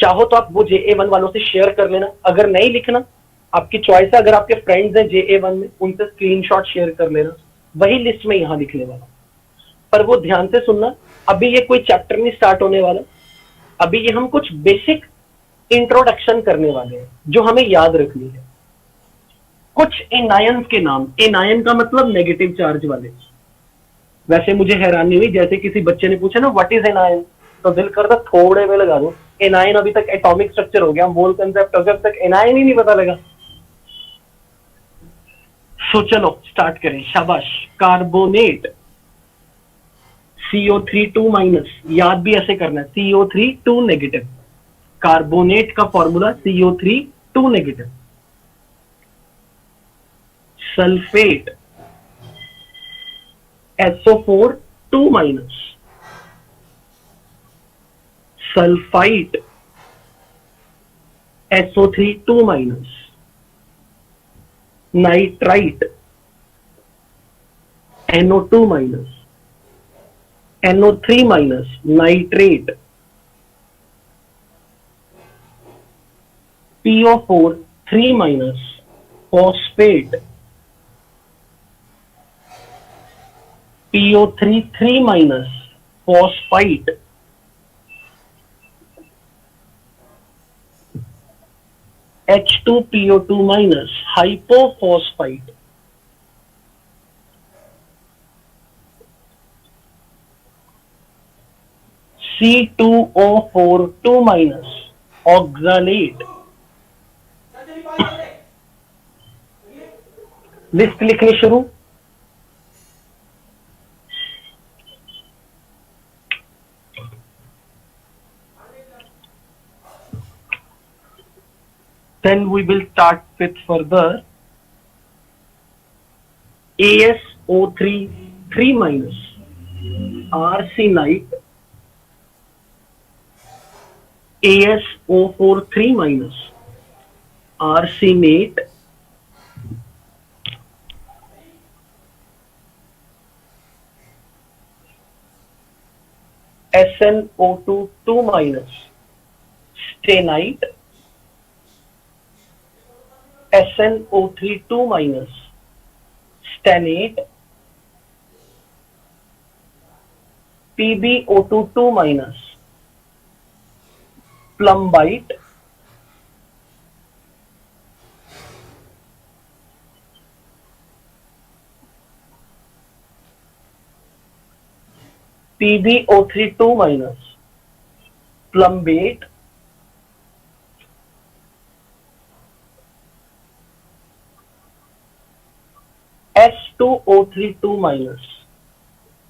चाहो तो आप वो JA1 वालों से शेयर कर लेना, अगर नहीं लिखना आपकी चॉइस है, अगर आपके फ्रेंड्स हैं JA1 में उनसे स्क्रीनशॉट शेयर कर लेना, वही लिस्ट में यहां लिखने वाला। पर वो ध्यान से सुनना, अभी ये कोई चैप्टर नहीं स्टार्ट होने वाला, अभी ये हम कुछ बेसिक इंट्रोडक्शन करने वाले हैं जो हमें याद रखनी है। कुछ एनायंस के नाम, एनायन का मतलब नेगेटिव चार्ज वाले। वैसे मुझे हैरानी हुई, जैसे किसी बच्चे ने पूछा ना व्हाट इज एनायन, तो दिल करता थोड़े में लगा दो एनायन, अभी तक एटॉमिक स्ट्रक्चर हो गया, मोल कंसेप्ट हो गया, अब तक एनायन ही नहीं पता लगा। सो चलो स्टार्ट करें, शाबाश। कार्बोनेट CO3 2 माइनस, याद भी ऐसे करना है, CO3 2 नेगेटिव। कार्बोनेट का formula CO3 2 negative. Sulphate SO4 2 minus. Sulphite SO3 2 minus. Nitrite NO2 minus. NO3 minus. Nitrate PO4 3 minus. Phosphate PO3 3 minus. Phosphite H2PO2 minus. Hypophosphite C2O4 2 minus. Oxalate. List लिखनी शुरू। Then we will start with further ASO3 3 minus, arsenite ASO4 3 minus, arsenate SnO2 2 minus, stenite SnO3 2 minus, stenate PbO2 2 minus, plumbite PbO3 2 minus, plumbate H2O3 2 minus,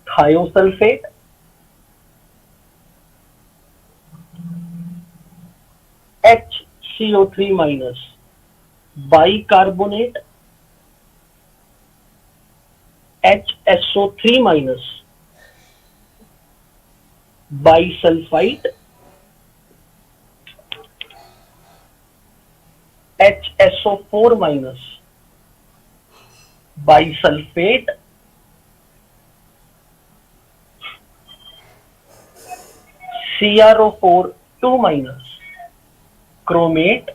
thiosulfate HCO3 minus, bicarbonate HSO3 minus, bisulfite HSO4 minus, bisulfate CrO4 2 minus, chromate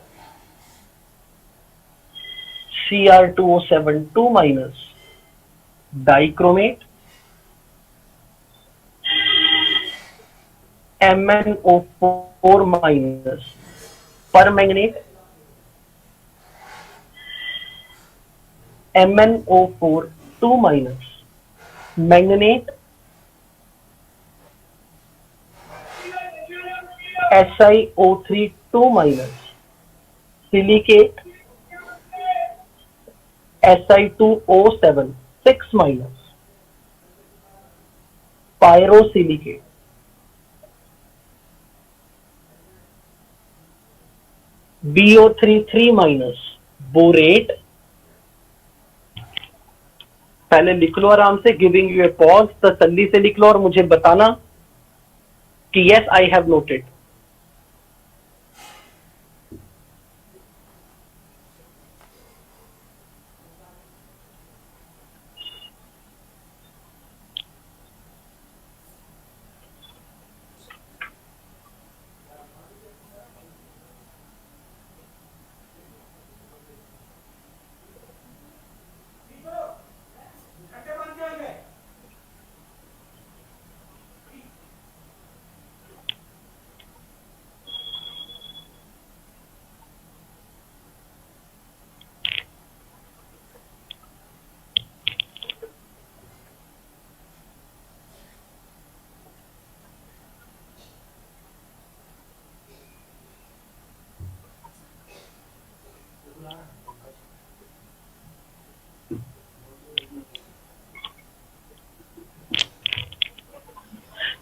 Cr2O7 2 minus, dichromate MnO4 minus, permanganate MnO4 2 minus, manganate SiO3 2 minus, silicate Si2O7 6 minus, pyrosilicate BO3 3 minus, borate। पहले लिख लो आराम से, giving U a pause, तसल्ली से लिख लो और मुझे बताना कि यस आई हैव नोटेड।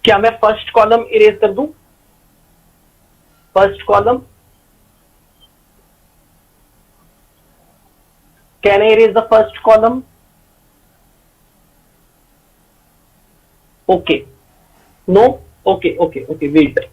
क्या मैं फर्स्ट कॉलम इरेज कर दूं? First column, can I erase the first column? Okay, no, okay okay okay, wait.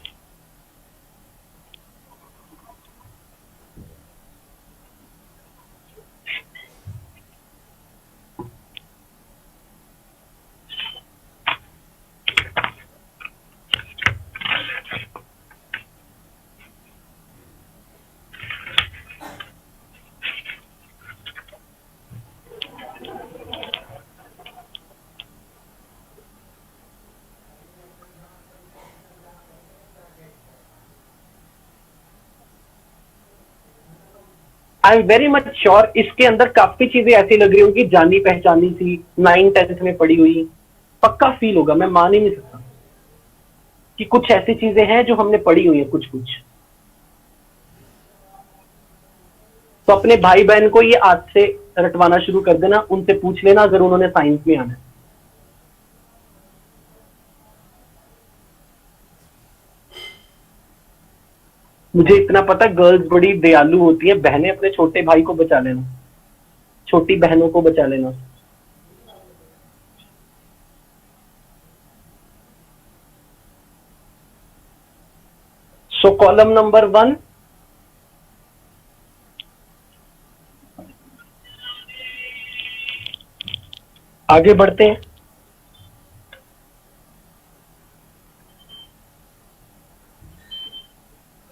I am very much sure इसके अंदर काफी चीजें ऐसी लग रही होंगी जानी पहचानी सी, 9th-10th में पढ़ी हुई. पक्का फील होगा, मैं मान ही नहीं सकता कि कुछ ऐसी चीजें हैं जो हमने पढ़ी हुई है कुछ कुछ. तो अपने भाई बहन को ये आज से रटवाना शुरू कर देना, उनसे पूछ लेना अगर उन्होंने साइंस में आना है. मुझे इतना पता, गर्ल्स बड़ी दयालु होती है, बहनें अपने छोटे भाई को बचा लेना, छोटी बहनों को बचा लेना. सो कॉलम नंबर 1, आगे बढ़ते हैं.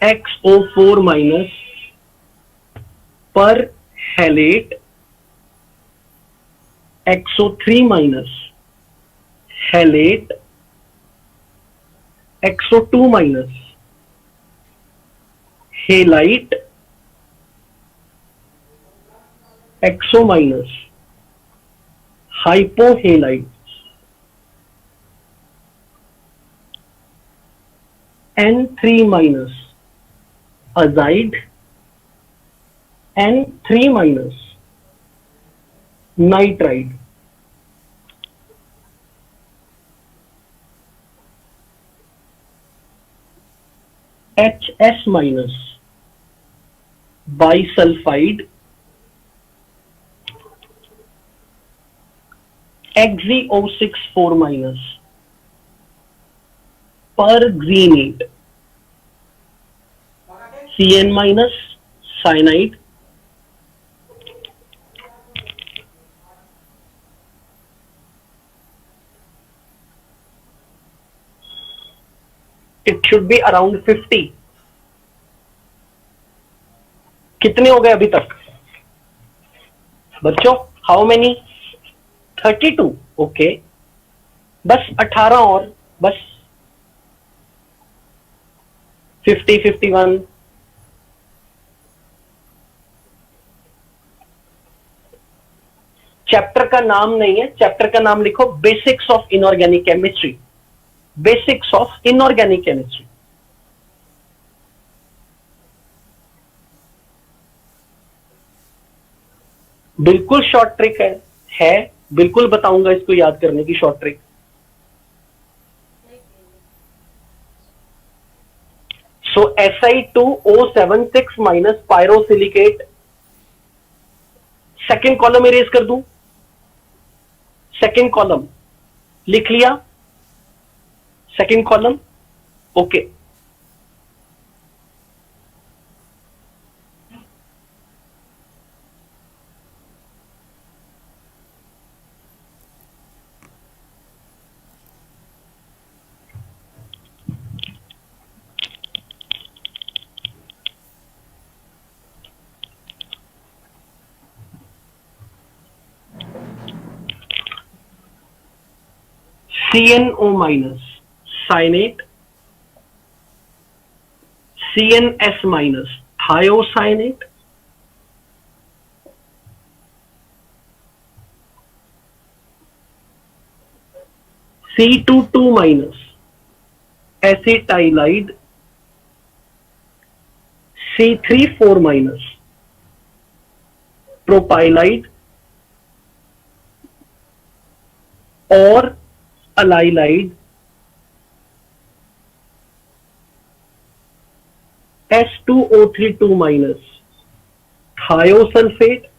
XO4 minus perhalate XO3 minus halate XO2 minus halite XO minus hypohalite N3 minus azide N3 minus nitride. HS minus bisulphide XeO6 minus perxenate CN minus cyanide it should be around 50. कितने हो गए अभी तक बच्चों? How many? 32. Okay, बस 18 और, बस 50, 51. Chapter का नाम नहीं है, चैप्टर का नाम लिखो basics of inorganic chemistry. Basics of inorganic chemistry. बिल्कुल शॉर्ट ट्रिक है बिल्कुल बताऊंगा इसको याद करने की short trick. So Si2O76 minus pyrosilicate. Second column erase कर दूं? सेकेंड कॉलम लिख लिया, second column. Okay, CnO minus cyanate CnS minus thiocyanate C22 minus acetylide C34 minus propylide और allylide S2O3 2 minus thiosulfate,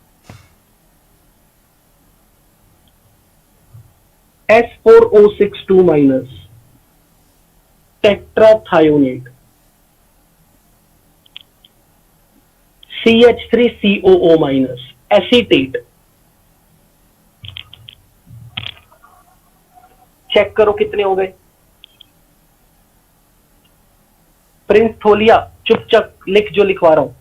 S4O6 2 minus tetrathionate, CH3COO minus acetate. Check करो कितने हो गए। Prince थोलिया चुपचाप लिख जो लिखवा रहा हूं।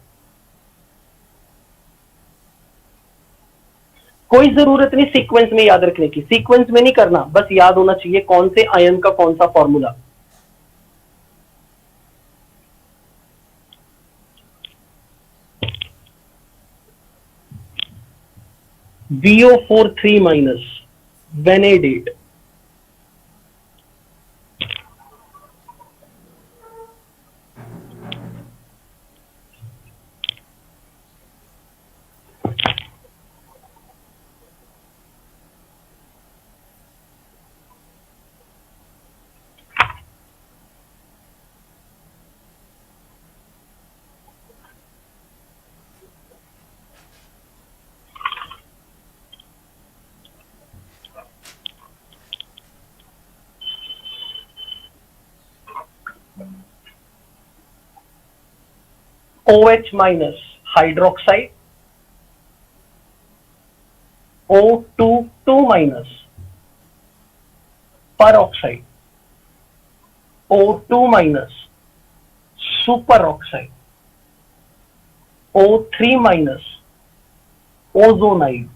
कोई जरूरत नहीं सीक्वेंस में याद रखने की, सीक्वेंस में नहीं करना, बस याद होना चाहिए कौन से आयन का कौन सा formula. VO4 3 minus vanadate, OH minus hydroxide, O2 2 minus peroxide, O2 minus superoxide, O3 minus ozonide,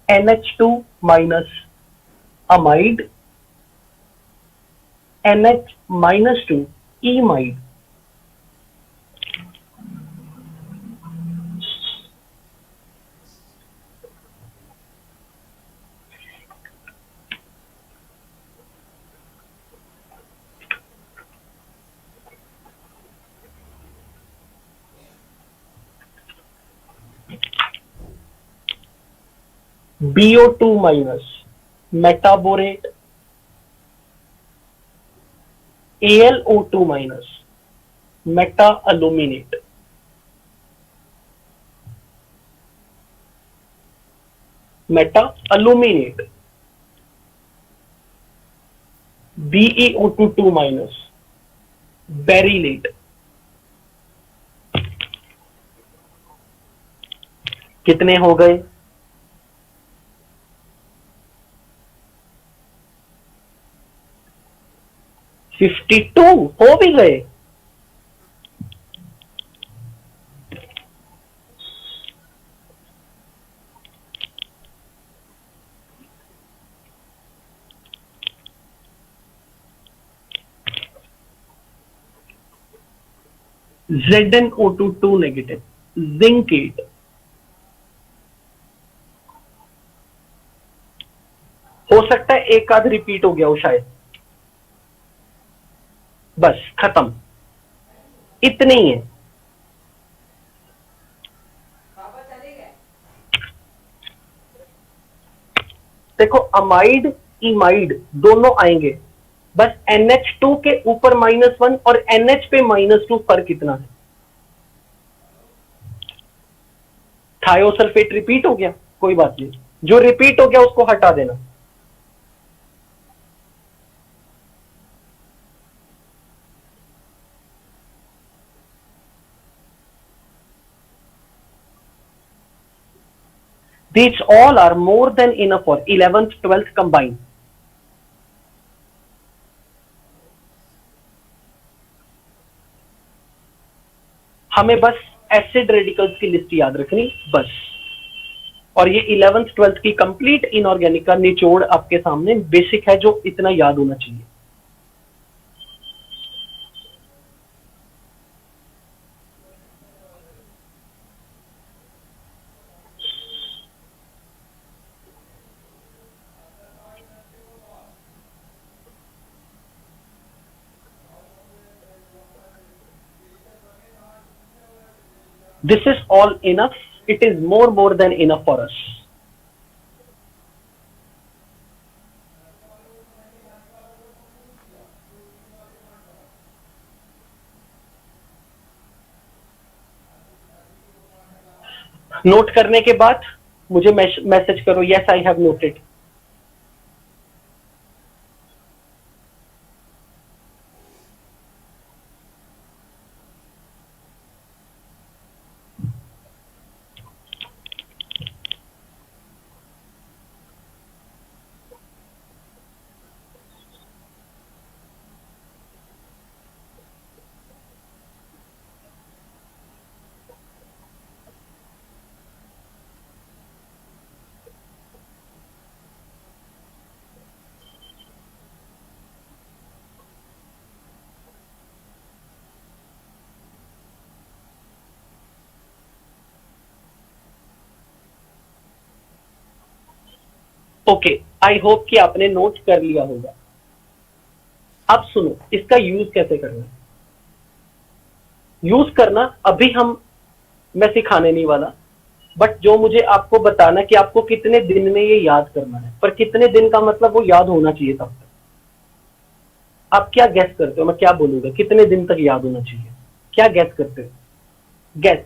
NH2 minus amide, NH minus 2 imide, BO2 minus metaborate, AlO2 minus meta-aluminate, BeO2 2 minus berylate। कितने हो गए? 52 हो भी गए। ZnO2 2 negative, zincate. हो सकता है एक आध रिपीट हो गया हो शायद, बस खत्म, इतने ही है। देखो अमाइड इमाइड दोनों आएंगे, बस NH2 के ऊपर -1 और NH पे -2 फर्क कितना है। थायोसल्फेट रिपीट हो गया, कोई बात नहीं, जो रिपीट हो गया उसको हटा देना। These all are more than enough for 11th 12th combined. हमें बस एसिड रेडिकल्स की लिस्ट याद रखनी बस, और ये 11th 12th की कंप्लीट इनऑर्गेनिक का निचोड़ आपके सामने बेसिक है जो इतना याद होना चाहिए। This is all enough. It is more than enough for us. Note करने के बाद मुझे मैसेज करो, yes I have noted. Okay, I hope कि आपने नोट कर लिया होगा। अब सुनो, इसका यूज कैसे करना है। यूज करना अभी मैं सिखाने नहीं वाला, बट जो मुझे आपको बताना कि आपको कितने दिन में ये याद करना है। पर कितने दिन का मतलब वो याद होना चाहिए तब तक। आप क्या गैस करते हो, मैं क्या बोलूंगा, कितने दिन तक याद होना चाहिए, क्या गैस करते हो? गैस।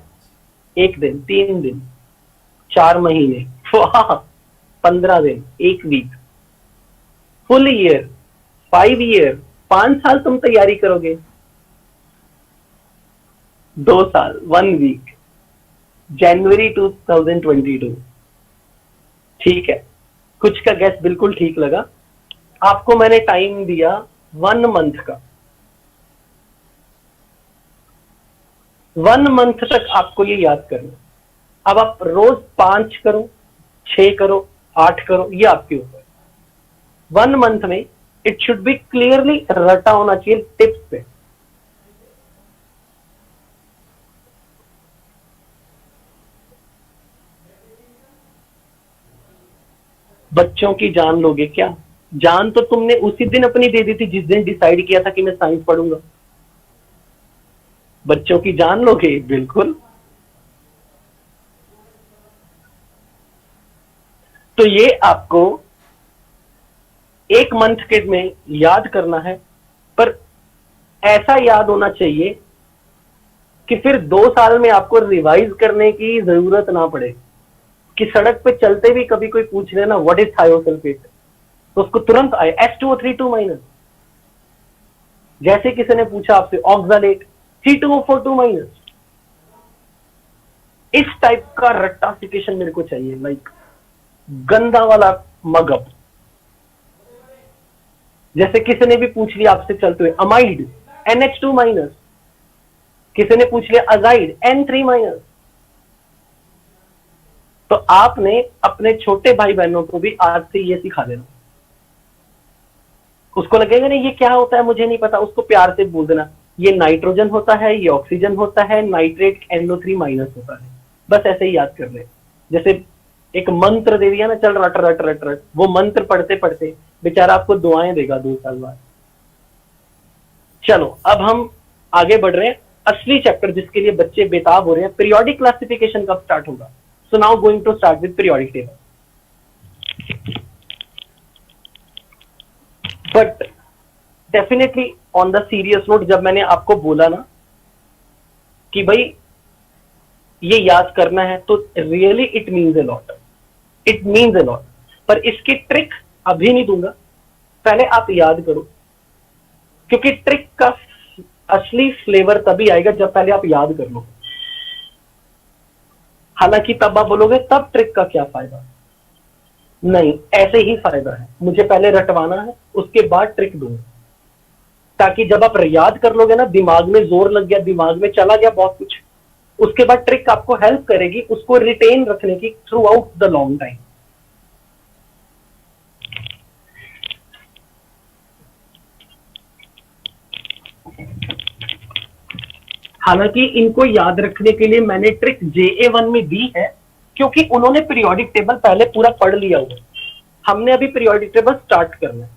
1 दिन, 3 दिन, 4 महीने, वाह, 15 दिन, 1 वीक, फुल ईयर, 5 ईयर, 5 साल तुम तैयारी करोगे, 2 साल, 1 वीक, जनवरी 2022। ठीक है, कुछ का गैस बिल्कुल ठीक लगा। आपको मैंने टाइम दिया 1 मंथ का। 1 मंथ तक आपको ये याद करना। अब आप रोज 5 करो, 6 करो, 8 करो, ये आपके ऊपर। 1 मंथ में इट शुड बी क्लियरली रटा होना चाहिए टिप्स पे। बच्चों की जान लोगे क्या? जान तो तुमने उसी दिन अपनी दे दी थी जिस दिन डिसाइड किया था कि मैं साइंस पढ़ूंगा। बच्चों की जान लोगे? बिल्कुल। तो ये आपको 1 मंथ के में याद करना है, पर ऐसा याद होना चाहिए कि फिर 2 साल में आपको रिवाइज करने की जरूरत ना पड़े। कि सड़क पे चलते भी कभी कोई पूछ लेना व्हाट इज थायोसल्फेट, तो उसको तुरंत आए H2O3 2-। जैसे किसी ने पूछा आपसे ऑक्सालेट, C2O4 2-। इस टाइप का रट्टाफिकेशन मेरे को चाहिए, लाइक गंदा वाला मगअप। जैसे किसी ने भी पूछ लिया आपसे चलते हुए अमाइड, NH2-। किसी ने पूछ लिया अजाइड, N3-। तो आपने अपने छोटे भाई बहनों को भी आज से ये सिखा देना। उसको लगेगा नहीं ये क्या होता है मुझे नहीं पता, उसको प्यार से बोल देना ये नाइट्रोजन होता है, ये ऑक्सीजन होता है, नाइट्रेट NO3- होता है। बस ऐसे ही याद कर ले। जैसे एक मंत्र दे दिया ना, चल रट रट रट रट, वो मंत्र पढ़ते पढ़ते बेचारा आपको दुआएं देगा 2 साल बाद। चलो अब हम आगे बढ़ रहे हैं। असली चैप्टर जिसके लिए बच्चे बेताब हो रहे हैं, पीरियोडिक क्लासिफिकेशन कब स्टार्ट होगा। So now going to start with periodic table. But definitely on the serious note, जब मैंने आपको बोला ना कि भाई ये याद करना है, तो really it means a lot, it means a lot. पर इसकी ट्रिक अभी नहीं दूंगा, पहले आप याद करो, क्योंकि ट्रिक का असली फ्लेवर तभी आएगा जब पहले आप याद कर लो। हालांकि तब आप बोलोगे तब ट्रिक का क्या फायदा। नहीं, ऐसे ही फायदा है। मुझे पहले रटवाना है, उसके बाद ट्रिक दूंगा, ताकि जब आप याद कर लोगे ना, दिमाग में जोर लग गया, दिमाग में चला गया बहुत कुछ, उसके बाद ट्रिक आपको हेल्प करेगी उसको रिटेन रखने की through out the long time. हालांकि इनको याद रखने के लिए मैंने ट्रिक JA1 में दी है, क्योंकि उन्होंने पीरियोडिक टेबल पहले पूरा पढ़ लिया हुआ। हमने अभी पीरियोडिक टेबल स्टार्ट करना है।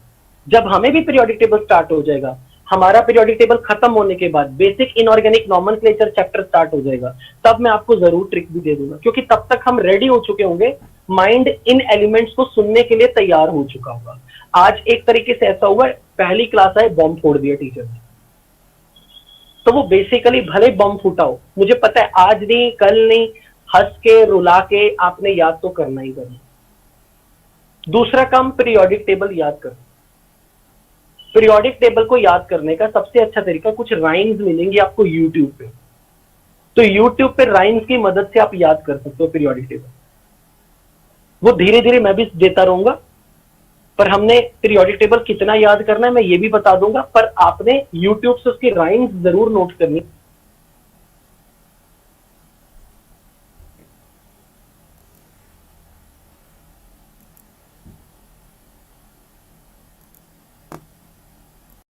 जब हमें भी पीरियोडिक टेबल स्टार्ट हो जाएगा, हमारा पीरियोडिक टेबल खत्म होने के बाद basic inorganic nomenclature chapter start हो जाएगा, तब मैं आपको जरूर ट्रिक भी दे दूंगा, क्योंकि तब तक हम रेडी हो चुके होंगे, माइंड इन एलिमेंट्स को सुनने के लिए तैयार हो चुका होगा। आज एक तरीके से ऐसा हुआ, पहली क्लास आए बॉम्ब फोड़ दिया टीचर ने, तो वो बेसिकली भले बम फूटा हो, मुझे पता है आज नहीं कल नहीं हंस के रुला के आपने याद तो करना ही करना। दूसरा काम पीरियोडिक टेबल याद करना। पीरियोडिक टेबल को याद करने का सबसे अच्छा तरीका, कुछ राइम्स मिलेंगे आपको यूट्यूब पे, तो यूट्यूब पे राइम्स की मदद से आप याद कर सकते हो पीरियोडिक टेबल। वो धीरे धीरे मैं भी देता रहूंगा, पर हमने पीरियोडिक टेबल कितना याद करना है मैं ये भी बता दूंगा, पर आपने यूट्यूब से उसकी राइम्स जरूर नोट करनी।